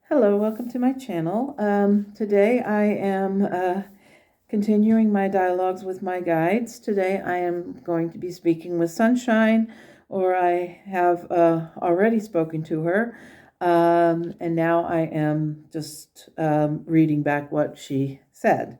Hello, welcome to my channel. Today I am continuing my dialogues with my guides. Today I am going to be speaking with Sunshine, or I have already spoken to her, and now I am just reading back what she said.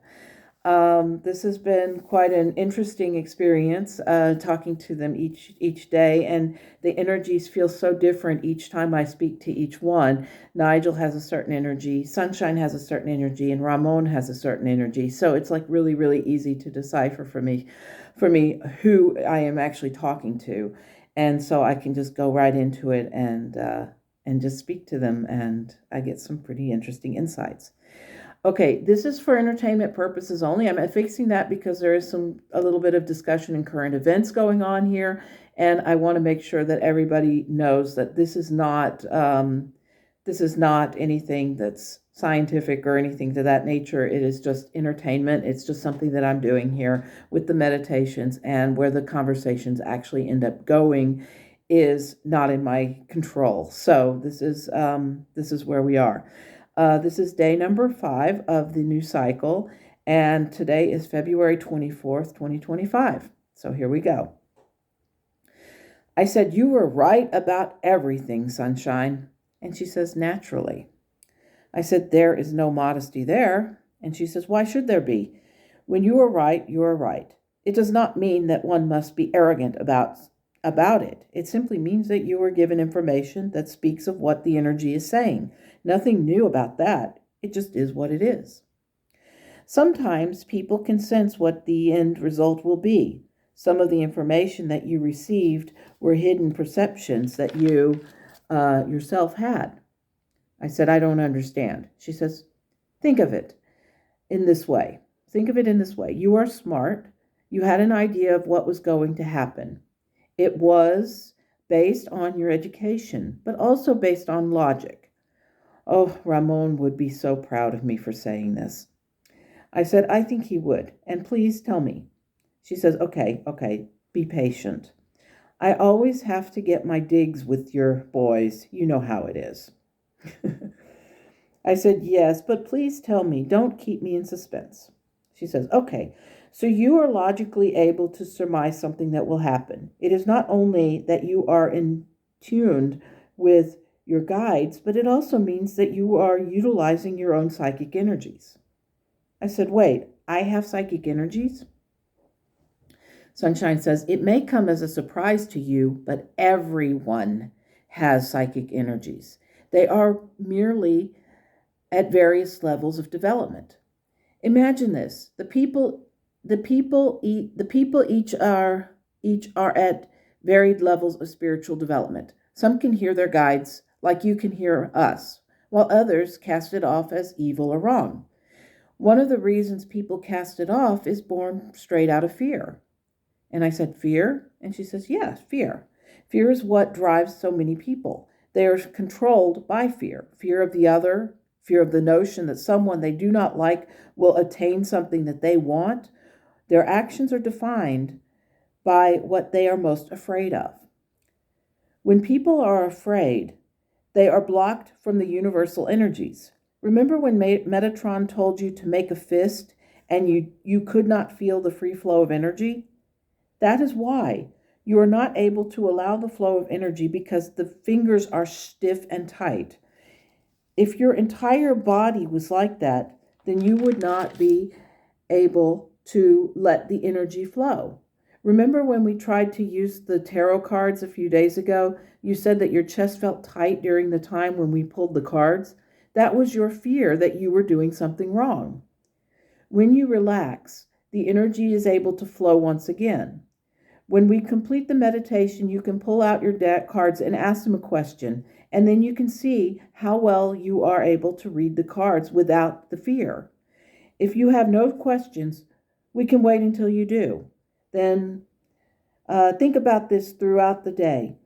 This has been quite an interesting experience, talking to them each day, and the energies feel so different each time I speak to each one. Nigel has a certain energy, Sunshine has a certain energy, and Ramon has a certain energy. So it's like really, really easy to decipher for me who I am actually talking to, and so I can just go right into it and just speak to them, and I get some pretty interesting insights. Okay, this is for entertainment purposes only. I'm fixing that because there is a little bit of discussion and current events going on here, and I want to make sure that everybody knows that this is not anything that's scientific or anything to that nature. It is just entertainment. It's just something that I'm doing here with the meditations, and where the conversations actually end up going is not in my control. So this is where we are. This is day number 5 of the new cycle, and today is February 24th, 2025. So here we go. I said, "You were right about everything, Sunshine." And she says, "Naturally." I said, "There is no modesty there." And she says, "Why should there be? When you are right, you are right. It does not mean that one must be arrogant about it. It simply means that you are given information that speaks of what the energy is saying. Nothing new about that. It just is what it is. Sometimes people can sense what the end result will be. Some of the information that you received were hidden perceptions that you yourself had." I said, "I don't understand." She says, "Think of it in this way. Think of it in this way. You are smart. You had an idea of what was going to happen. It was based on your education, but also based on logic." Oh, Ramon would be so proud of me for saying this. I said, "I think he would, and please tell me." She says, okay, be patient. I always have to get my digs with your boys. You know how it is." I said, "Yes, but please tell me. Don't keep me in suspense." She says, "Okay, so you are logically able to surmise something that will happen. It is not only that you are in tuned with your guides, but it also means that you are utilizing your own psychic energies." I said, "Wait, I have psychic energies?" Sunshine says, "It may come as a surprise to you, but everyone has psychic energies. They are merely at various levels of development. Imagine this: the people each are at varied levels of spiritual development. Some can hear their guides like you can hear us, while others cast it off as evil or wrong. One of the reasons people cast it off is born straight out of fear." And I said, "Fear?" And she says, "Yes, fear. Fear is what drives so many people. They are controlled by fear: fear of the other, fear of the notion that someone they do not like will attain something that they want. Their actions are defined by what they are most afraid of. When people are afraid, they are blocked from the universal energies. Remember when Metatron told you to make a fist and you could not feel the free flow of energy? That is why you are not able to allow the flow of energy, because the fingers are stiff and tight. If your entire body was like that, then you would not be able to let the energy flow. Remember when we tried to use the tarot cards a few days ago? You said that your chest felt tight during the time when we pulled the cards. That was your fear that you were doing something wrong. When you relax, the energy is able to flow once again. When we complete the meditation, you can pull out your deck cards and ask them a question, and then you can see how well you are able to read the cards without the fear. If you have no questions, we can wait until you do. Then think about this throughout the day.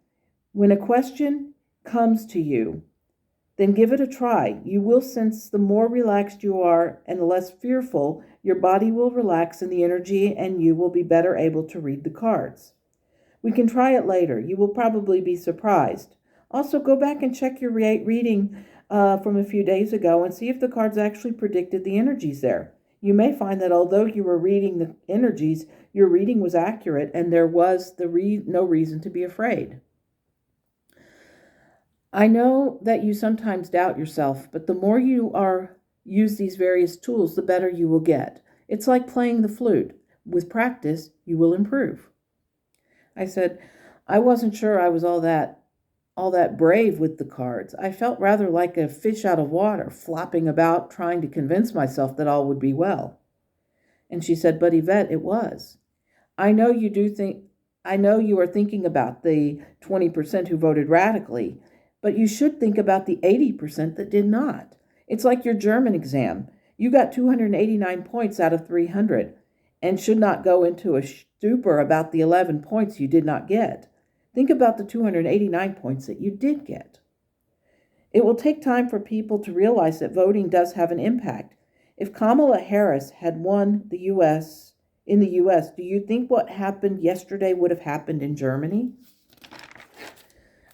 When a question comes to you, then give it a try. You will sense the more relaxed you are and the less fearful, your body will relax in the energy, and you will be better able to read the cards. We can try it later. You will probably be surprised. Also, go back and check your reading from a few days ago and see if the cards actually predicted the energies there. You may find that although you were reading the energies, your reading was accurate and there was no reason to be afraid. I know that you sometimes doubt yourself, but the more you use these various tools, the better you will get. It's like playing the flute. With practice, you will improve. I said, I wasn't sure I was all that brave with the cards. I felt rather like a fish out of water, flopping about trying to convince myself that all would be well. And she said, but Yvette, it was. I know you are thinking about the 20% who voted radically, but you should think about the 80% that did not. It's like your German exam. You got 289 points out of 300 and should not go into a stupor about the 11 points you did not get. Think about the 289 points that you did get. It will take time for people to realize that voting does have an impact. If Kamala Harris had won in the US, do you think what happened yesterday would have happened in Germany?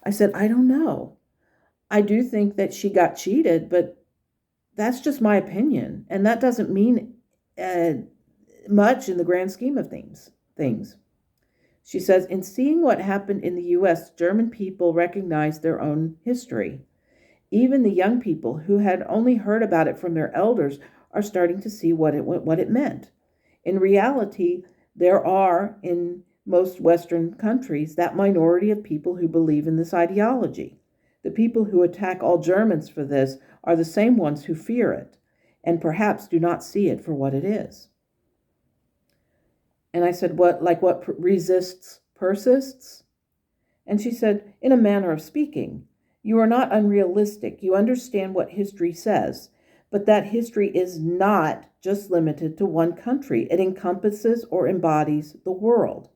I said, I don't know. I do think that she got cheated, but that's just my opinion. And that doesn't mean much in the grand scheme of things. She says, in seeing what happened in the US, German people recognized their own history. Even the young people who had only heard about it from their elders are starting to see what it meant. In reality, there are, in most Western countries, that minority of people who believe in this ideology. The people who attack all Germans for this are the same ones who fear it, and perhaps do not see it for what it is. And I said, what resists persists? And she said, in a manner of speaking, you are not unrealistic. You understand what history says, but that history is not just limited to one country. It encompasses or embodies the world.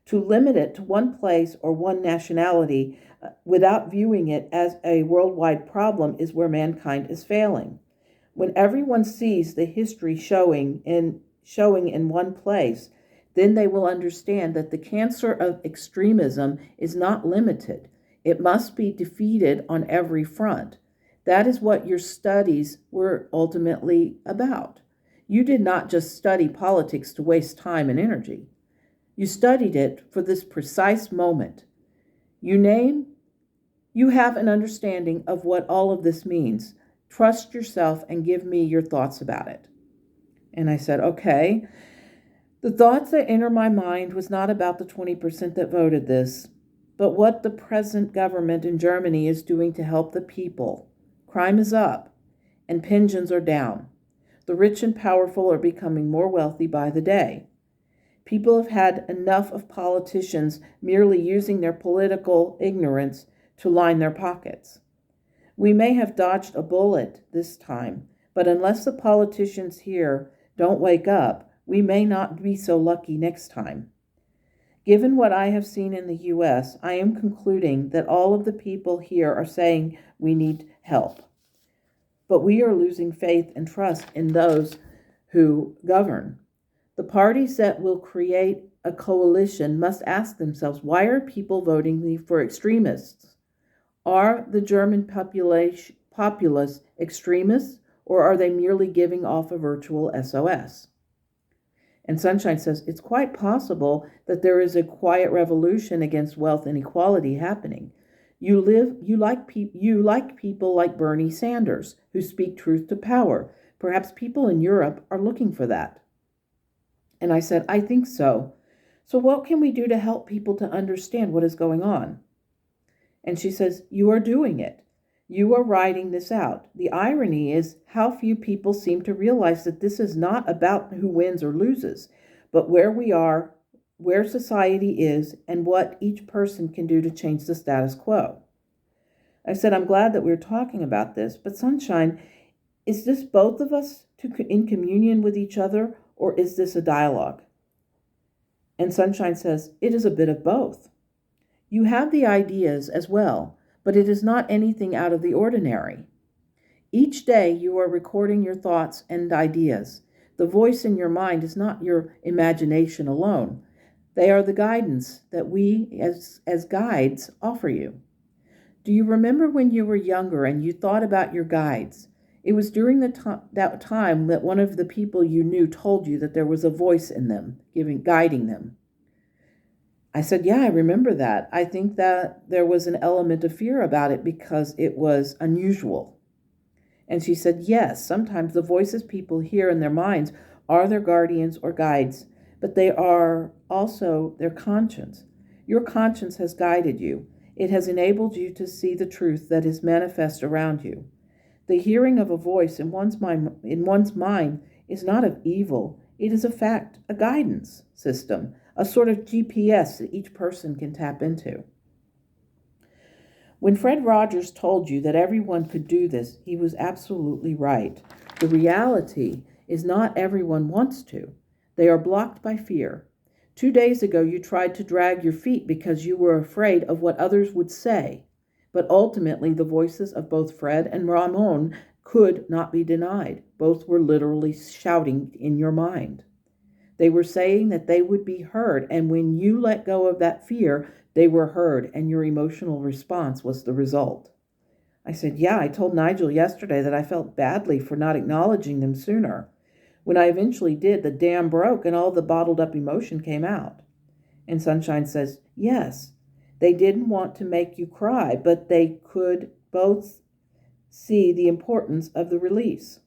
To limit it to one place or one nationality without viewing it as a worldwide problem is where mankind is failing. When everyone sees the history showing in one place, then they will understand that the cancer of extremism is not limited. It must be defeated on every front. That is what your studies were ultimately about. You did not just study politics to waste time and energy. You studied it for this precise moment. You have an understanding of what all of this means. Trust yourself and give me your thoughts about it. And I said, okay. The thoughts that enter my mind was not about the 20% that voted this, but what the present government in Germany is doing to help the people. Crime is up, and pensions are down. The rich and powerful are becoming more wealthy by the day. People have had enough of politicians merely using their political ignorance to line their pockets. We may have dodged a bullet this time, but unless the politicians here don't wake up, we may not be so lucky next time. Given what I have seen in the US, I am concluding that all of the people here are saying we need help. But we are losing faith and trust in those who govern. The parties that will create a coalition must ask themselves, why are people voting for extremists? Are the German populace extremists, or are they merely giving off a virtual SOS? And Sunshine says, it's quite possible that there is a quiet revolution against wealth inequality happening. You like people like Bernie Sanders, who speak truth to power. Perhaps people in Europe are looking for that. And I said, I think so. So what can we do to help people to understand what is going on? And she says, you are doing it. You are writing this out. The irony is how few people seem to realize that this is not about who wins or loses, but where we are, where society is, and what each person can do to change the status quo. I said, I'm glad that we're talking about this, but Sunshine, is this both of us in communion with each other, or is this a dialogue? And Sunshine says, it is a bit of both. You have the ideas as well, but it is not anything out of the ordinary. Each day you are recording your thoughts and ideas. The voice in your mind is not your imagination alone. They are the guidance that we as guides offer you. Do you remember when you were younger and you thought about your guides? It was during that time that one of the people you knew told you that there was a voice in them, guiding them. I said, yeah, I remember that. I think that there was an element of fear about it because it was unusual. And she said, yes, sometimes the voices people hear in their minds are their guardians or guides, but they are also their conscience. Your conscience has guided you. It has enabled you to see the truth that is manifest around you. The hearing of a voice in one's mind is not of evil. It is a fact, a guidance system, a sort of GPS that each person can tap into. When Fred Rogers told you that everyone could do this, he was absolutely right. The reality is not everyone wants to. They are blocked by fear. 2 days ago, you tried to drag your feet because you were afraid of what others would say. But ultimately, the voices of both Fred and Ramon could not be denied. Both were literally shouting in your mind. They were saying that they would be heard, and when you let go of that fear, they were heard, and your emotional response was the result. I said, yeah, I told Nigel yesterday that I felt badly for not acknowledging them sooner. When I eventually did, the dam broke and all the bottled up emotion came out. And Sunshine says, yes, they didn't want to make you cry, but they could both see the importance of the release.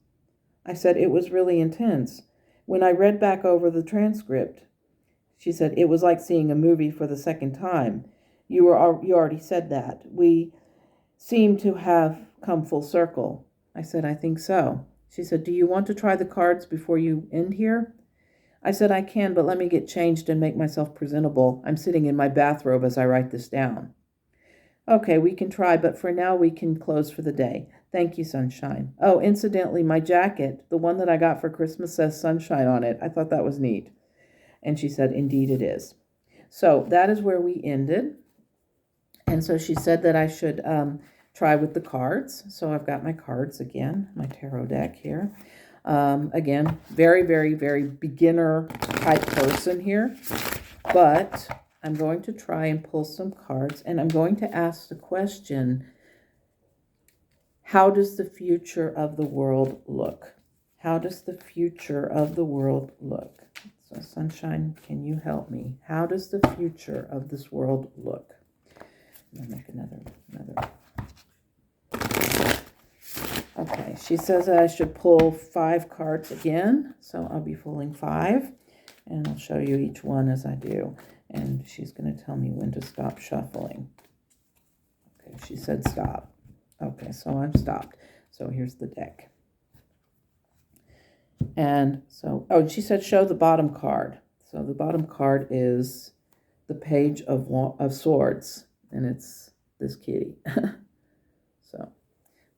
I said, it was really intense. When I read back over the transcript, she said, it was like seeing a movie for the second time. You already said that. We seem to have come full circle. I said, I think so. She said, do you want to try the cards before you end here? I said, I can, but let me get changed and make myself presentable. I'm sitting in my bathrobe as I write this down. Okay, we can try, but for now we can close for the day. Thank you, Sunshine. Oh, incidentally, my jacket, the one that I got for Christmas, says Sunshine on it. I thought that was neat. And she said, indeed it is. So that is where we ended. And so she said that I should try with the cards. So I've got my cards again, my tarot deck here. Again, very, very, very beginner type person here. But I'm going to try and pull some cards, and I'm going to ask the question, how does the future of the world look? How does the future of the world look? So Sunshine, can you help me? How does the future of this world look? I'll make another. Okay, she says I should pull 5 cards again. So I'll be pulling 5, and I'll show you each one as I do. And she's going to tell me when to stop shuffling. Okay, she said stop. Okay, so I've stopped. So here's the deck. And so, she said show the bottom card. So the bottom card is the Page of Swords, and it's this kitty. So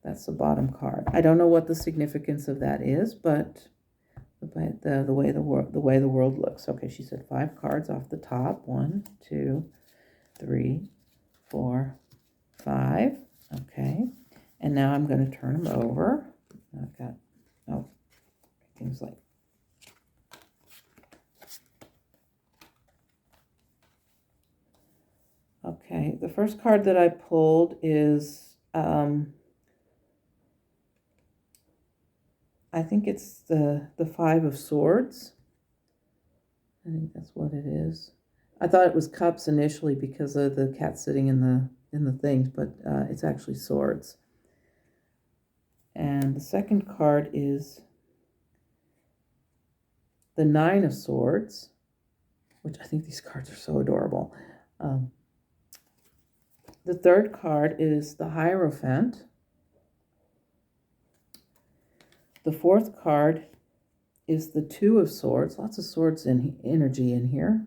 that's the bottom card. I don't know what the significance of that is, but the way the world looks. Okay, she said 5 cards off the top. 1, 2, 3, 4, 5. Okay, and now I'm going to turn them over. I've got things like. Okay, the first card that I pulled is I think it's the 5 of Swords. I think that's what it is. I thought it was cups initially because of the cat sitting in the things, but it's actually swords. And the second card is the 9 of Swords, which I think these cards are so adorable. The third card is the Hierophant. The fourth card is the 2 of Swords. Lots of swords and energy in here.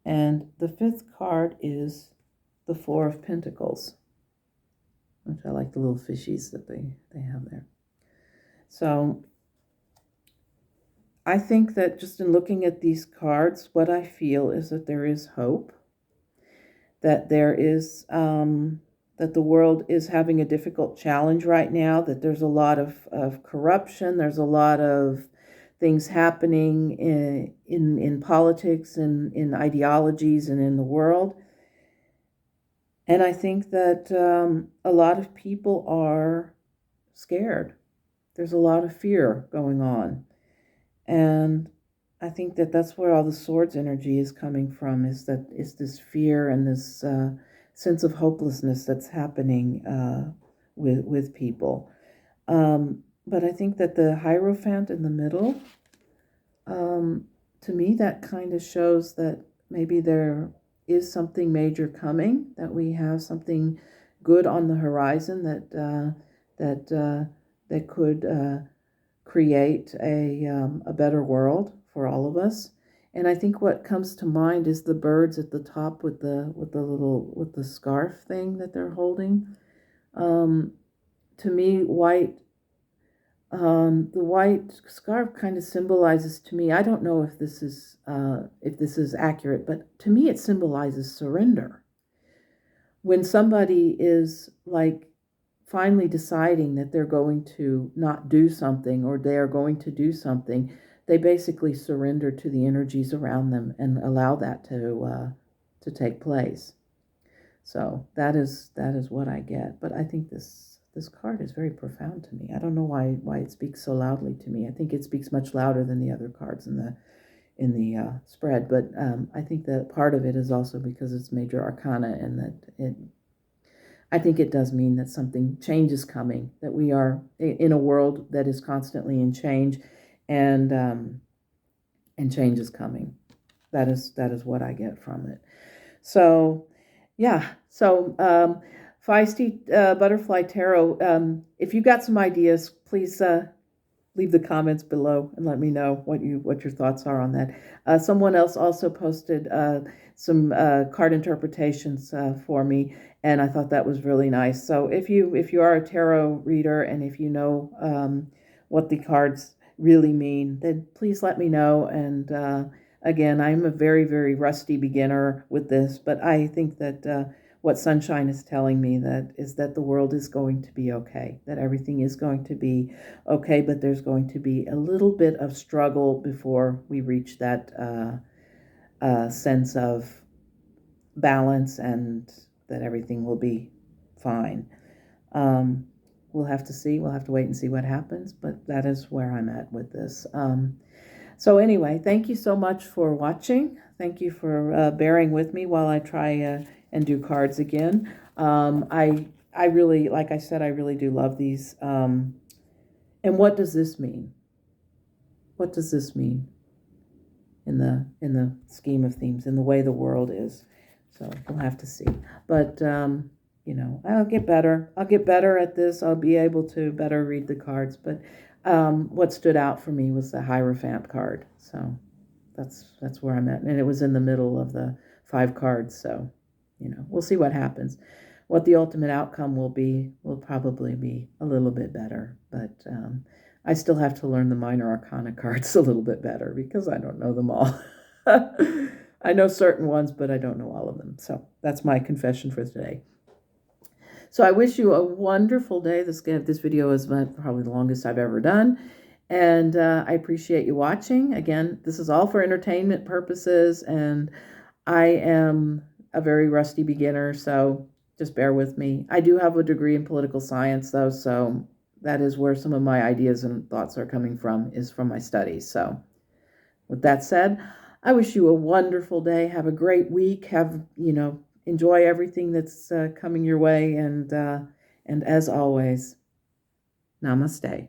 And the 5th card is the 4 of Pentacles, which I like the little fishies that they have there. So I think that just in looking at these cards, what I feel is that there is hope, that there is, that the world is having a difficult challenge right now, that there's a lot of corruption, there's a lot of things happening in politics and in ideologies and in the world. And I think that a lot of people are scared. There's a lot of fear going on. And I think that that's where all the swords energy is coming from, is this fear and this sense of hopelessness that's happening with people. But I think that the Hierophant in the middle, to me, that kind of shows that maybe there is something major coming, that we have something good on the horizon that could create a better world for all of us. And I think what comes to mind is the birds at the top with the scarf thing that they're holding. To me, the white scarf kind of symbolizes to me. I don't know if this is accurate, but to me it symbolizes surrender. When somebody is like finally deciding that they're going to not do something or they are going to do something, they basically surrender to the energies around them and allow that to take place. So that is what I get. But I think this card is very profound to me. I don't know why it speaks so loudly to me. I think it speaks much louder than the other cards in the spread. But I think that part of it is also because it's major arcana, and that I think it does mean that something change is coming. That we are in a world that is constantly in change, and change is coming. That is what I get from it. So, yeah. So, Feisty Butterfly Tarot. If you got some ideas, please leave the comments below and let me know what your thoughts are on that. Someone else also posted some card interpretations for me, and I thought that was really nice. So if you are a tarot reader and if you know what the cards really mean, then please let me know. And again, I'm a very, very rusty beginner with this, but I think that what Sunshine is telling me is that the world is going to be okay, that everything is going to be okay, but there's going to be a little bit of struggle before we reach that sense of balance, and that everything will be fine. We'll have to see. We'll have to wait and see what happens, but that is where I'm at with this. So anyway, thank you so much for watching. Thank you for bearing with me while I try and do cards again. I really, like I said, I really do love these. And what does this mean? What does this mean in the scheme of things, in the way the world is? So we'll have to see. But I'll get better. I'll get better at this. I'll be able to better read the cards. But what stood out for me was the Hierophant card. So that's where I'm at. And it was in the middle of the 5 cards. So, we'll see what happens. What the ultimate outcome will probably be a little bit better. But I still have to learn the minor arcana cards a little bit better because I don't know them all. I know certain ones, but I don't know all of them. So that's my confession for today. So I wish you a wonderful day. This video is probably the longest I've ever done. And I appreciate you watching. Again, this is all for entertainment purposes. And I am a very rusty beginner, so just bear with me. I do have a degree in political science, though, so that is where some of my ideas and thoughts are coming from, is from my studies. So with that said, I wish you a wonderful day. Have a great week. Enjoy everything that's coming your way. And as always, namaste.